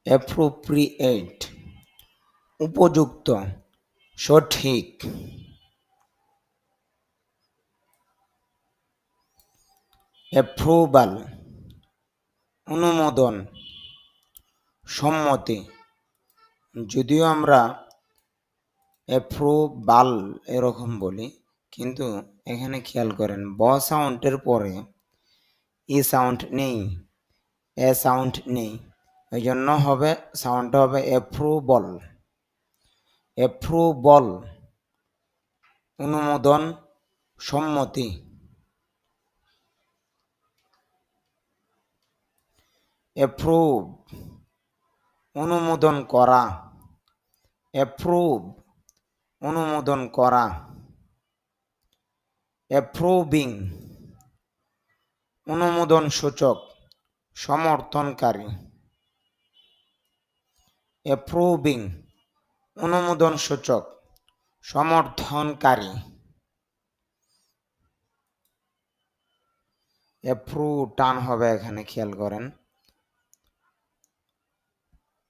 Appropriate উপযুক্ত, সঠিক। Approval অনুমোদন, সম্মতি। যদিও আমরা অ্যাপ্রুভাল এরকম বলি, কিন্তু এখানে খেয়াল করেন ব সাউন্ডের পরে ই সাউন্ড নেই, এ সাউন্ড নেই, এই জন্য হবে সাউন্ডটা হবে অ্যাপ্রুভাল। অ্যাপ্রুভাল অনুমোদন, সম্মতি। অ্যাপ্রুভ অনুমোদন করা, অ্যাপ্রুভ অনুমোদন করা। অ্যাপ্রুভিং অনুমোদন সূচক, সমর্থনকারী। অ্যাপ্রুভিং অনুমোদন সূচক, সমর্থনকারী। অ্যাপ্রুভ টান হবে এখানে, খেয়াল করেন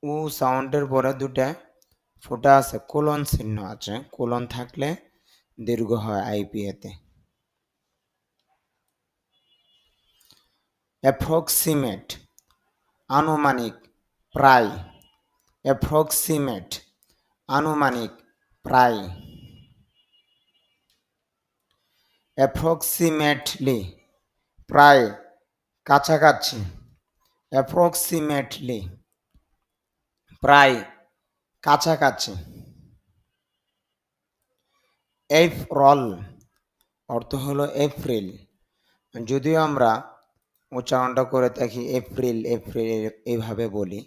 উ সাউন্ডের পরে দুটা ফোঁটা আছে, কোলন চিহ্ন আছে, কোলন থাকলে দীর্ঘ হয় আইপিএতে। অ্যাপ্রক্সিমেট আনুমানিক, প্রায়। অ্যাপ্রক্সিমেট আনুমানিক, প্রায়। অ্যাপ্রক্সিমেটলি প্রায়, কাছাকাছি। অ্যাপ্রক্সিমেটলি প্রায়, কাছাকাছি। এপ্রিল অর্থ হলো এপ্রিল, যদিও আমরা উচ্চারণটা করে থাকি এপ্রিল এপ্রিল এইভাবে বলি,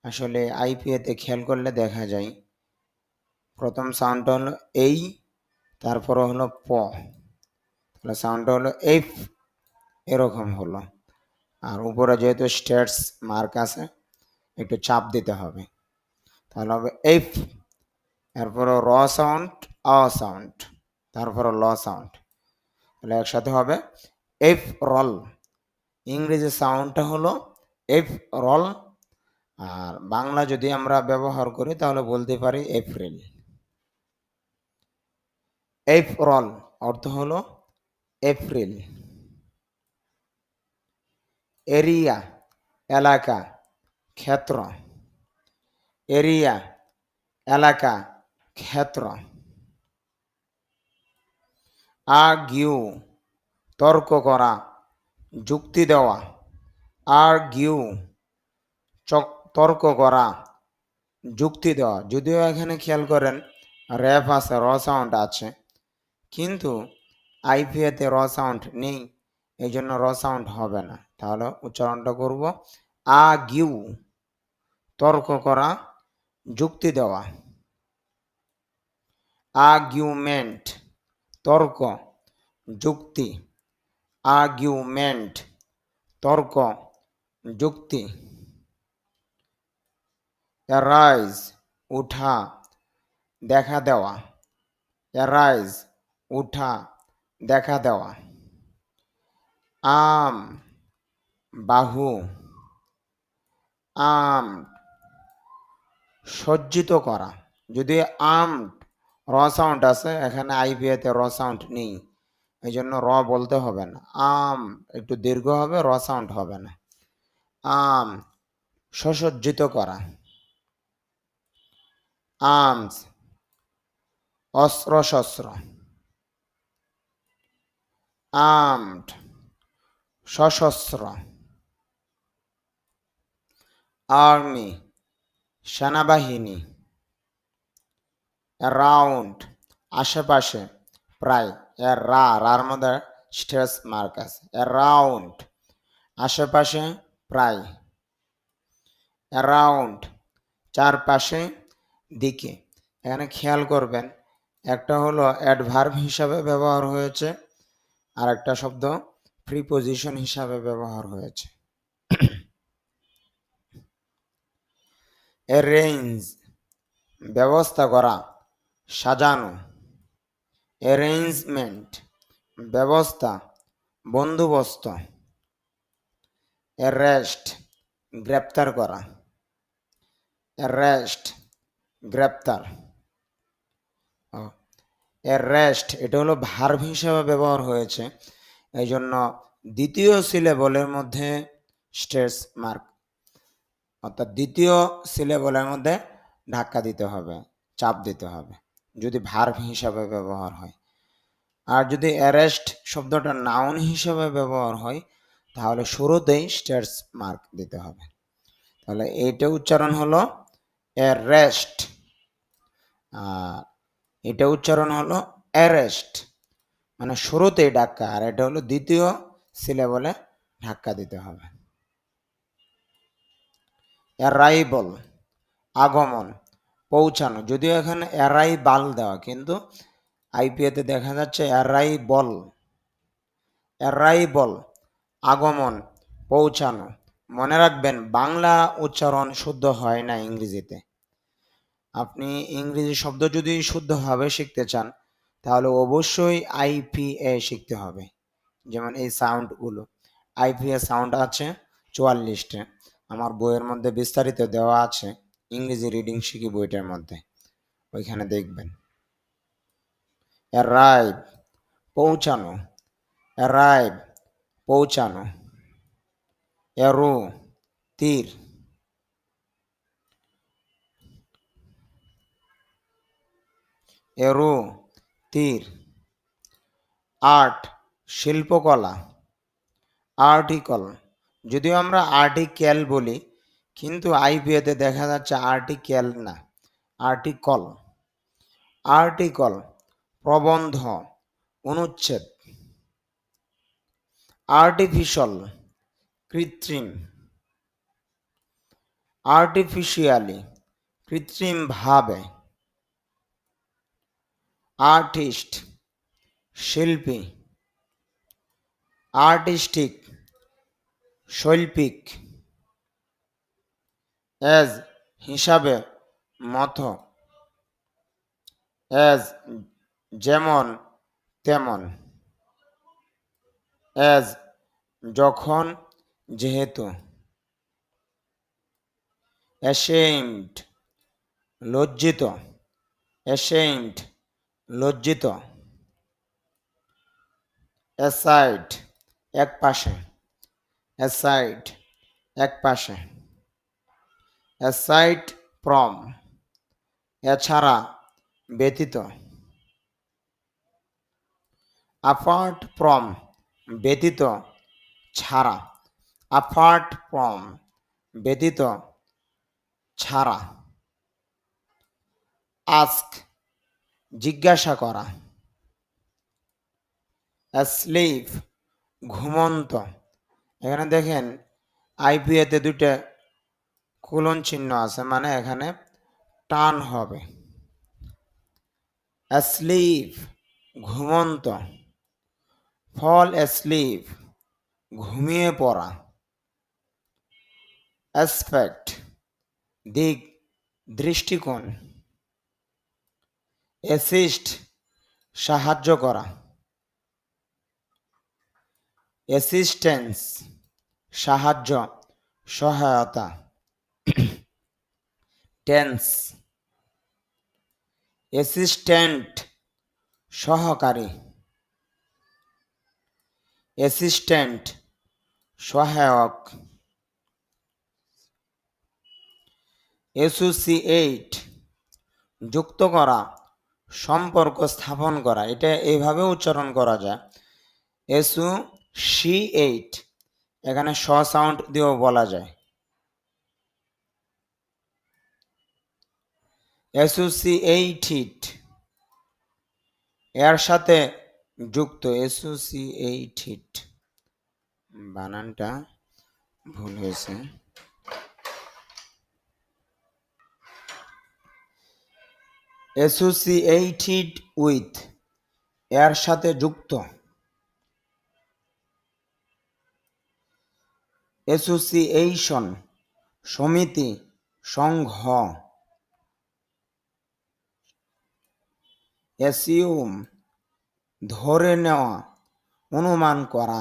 আসলে আইপিএতে খেয়াল করলে দেখা যায় প্রথম সাউন্ডটা হলো এই, তারপরে হলো প, তাহলে সাউন্ডটা হলো এফ, এরকম হলো। আর উপরে যেহেতু স্টেটস মার্ক আছে, একটু চাপ দিতে হবে, তাহলে হবে এফ, এরপরে র সাউন্ড, অ সাউন্ড, তারপরে ল সাউন্ড, তাহলে একসাথে হবে এফ রল। ইংরেজি সাউন্ডটা হলো এফ রল, আর বাংলা যদি আমরা ব্যবহার করি তাহলে বলতে পারি এপ্রিল। এপ্রিল অর্থ হলো এপ্রিল। এরিয়া এলাকা, ক্ষেত্র। এরিয়া এলাকা, ক্ষেত্র। আর্গিউ তর্ক করা, যুক্তি দেওয়া। আর্গিউ তর্ক করা, যুক্তি দেওয়া। যদিও এখানে খেয়াল করেন র্যাপ আছে, র সাউন্ড আছে, কিন্তু আইপিএতে র সাউন্ড নেই, এই জন্য র সাউন্ড হবে না। তাহলে উচ্চারণটা করব আর্গিউ তর্ক করা, যুক্তি দেওয়া। আর্গুমেন্ট তর্ক, যুক্তি। আর্গুমেন্ট তর্ক, যুক্তি। অ্যারাইজ উঠা, দেখা দেওয়া। অ্যারাইজ উঠা, দেখা দেওয়া। আম বাহু, আম সজ্জিত করা। যদি আম র সাউন্ড আছে, এখানে আইপিএতে র সাউন্ড নেই, এই জন্য র বলতে হবে না, আম একটু দীর্ঘ হবে, র সাউন্ড হবে না। আম সুসজ্জিত করা। আর্মস অস্ত্র শস্ত্র। আর্মড সশস্ত্র। আর্মি সেনাবাহিনী। অ্যারাউন্ড আশেপাশে, প্রায়। এর রার মধ্যে স্ট্রেস মার্ক আছে। অ্যারাউন্ড আশেপাশে, প্রায়। অ্যারাউন্ড চারপাশে, দিকে। এখানে খেয়াল করবেন একটা হলো অ্যাডভার্ব হিসাবে ব্যবহার হয়েছে, আর একটা শব্দ প্রিপোজিশন হিসাবে ব্যবহার হয়েছে। অ্যারেঞ্জ ব্যবস্থা করা, সাজানো। অ্যারেঞ্জমেন্ট ব্যবস্থা, বন্দোবস্ত। অ্যারেস্ট গ্রেপ্তার করা। অ্যারেস্ট গ্রেপ্তার। অ্যারেস্ট এটা হলো ভার্ব হিসেবে ব্যবহার হয়েছে, এই জন্য দ্বিতীয় সিলেবলের মধ্যে স্ট্রেস মার্ক, অর্থাৎ দ্বিতীয় সিলেবলের মধ্যে ধাক্কা দিতে হবে, চাপ দিতে হবে যদি ভার্ব হিসাবে ব্যবহার হয়। আর যদি অ্যারেস্ট শব্দটা নাউন হিসাবে ব্যবহার হয় তাহলে শুরুতেই স্ট্রেস মার্ক দিতে হবে। তাহলে এইটা উচ্চারণ হলো অ্যারেস্ট, আর এটা উচ্চারণ হলো অ্যারেস্ট, মানে শুরুতেই ধাক্কা, আর এটা হলো দ্বিতীয় সিলেবলে ধাক্কা দিতে হবে। অ্যারাইভল আগমন, পৌঁছানো, যদিও এখানে অ্যারাইভাল দেওয়া, কিন্তু আইপিএতে দেখা যাচ্ছে অ্যারাইভল। অ্যারাইভল আগমন, পৌঁছানো। মনে রাখবেন বাংলা উচ্চারণ শুদ্ধ হয় না ইংরেজিতে। আপনি ইংরেজি শব্দ যদি শুদ্ধভাবে শিখতে চান তাহলে অবশ্যই আইপিএ শিখতে হবে। যেমন এই সাউন্ডগুলো, আইপিএ সাউন্ড আছে 44টা, আমার বইয়ের মধ্যে বিস্তারিত দেওয়া আছে, ইংরেজি রিডিং শিখি বইটার মধ্যে, ওইখানে দেখবেন। অ্যারাইভ পৌঁছানো, অ্যারাইভ পৌঁছানো। অ্যারো তীর, অ্যারো তীর। আর্ট শিল্পকলা, আর্টিকল, যদিও আমরা আর্টিকেল বলি কিন্তু আইপিএতে দেখা যাচ্ছে আর্টিকেল না, আর্টিকল। আর্টিকল প্রবন্ধ, অনুচ্ছেদ। আর্টিফিশিয়াল কৃত্রিম, আর্টিফিশিয়ালি কৃত্রিমভাবে। আর্টিস্ট শিল্পী, আর্টিস্টিক শৈল্পিক। এজ হিসাবে, মতো। এজ যেমন তেমন। এজ যখন যেহেতু। অ্যাশেমড লজ্জিত, অ্যাশেমড লজ্জিত। অ্যাসাইড এক পাশে, অ্যাসাইড এক পাশে। অ্যাসাইড ফ্রম এছাড়া, ব্যতীত। অ্যাপার্ট ফ্রম ব্যতীত, ছাড়া। অ্যাপার্ট ফ্রম ব্যতীত, ছাড়া। আস্ক জিজ্ঞাসা করা। অ্যাসলিপ ঘুমন্ত। এখানে দেখেন আইপিএতে দুইটা কোলন চিহ্ন আছে, মানে এখানে টান হবে। অ্যাসলিপ ঘুমন্ত। ফল অ্যাসলিপ ঘুমিয়ে পড়া। অ্যাসপেক্ট দিক, দৃষ্টিকোণ। অ্যাসিস্ট সাহায্য করা। অ্যাসিস্ট্যান্স সাহায্য, সহায়তা। টেন্স অ্যাসিস্ট্যান্ট সহকারী। অ্যাসিস্ট্যান্ট সহায়ক। অ্যাসোসিয়েট যুক্ত করা, সম্পর্ক স্থাপন করা, এটা এইভাবে উচ্চারণ করা যায়। অ্যাসোসিয়েট এখানে স সাউন্ড দিয়েও বলা যায়। অ্যাসোসিয়েটেড এর সাথে যুক্ত। অ্যাসোসিয়েটেড বানানটা ভুল হয়েছে। অ্যাসোসিয়েটেড উইথ এর সাথে যুক্ত। অ্যাসোসিয়েশন সমিতি, সংঘ। অ্যাসিউম ধরে নেওয়া, অনুমান করা।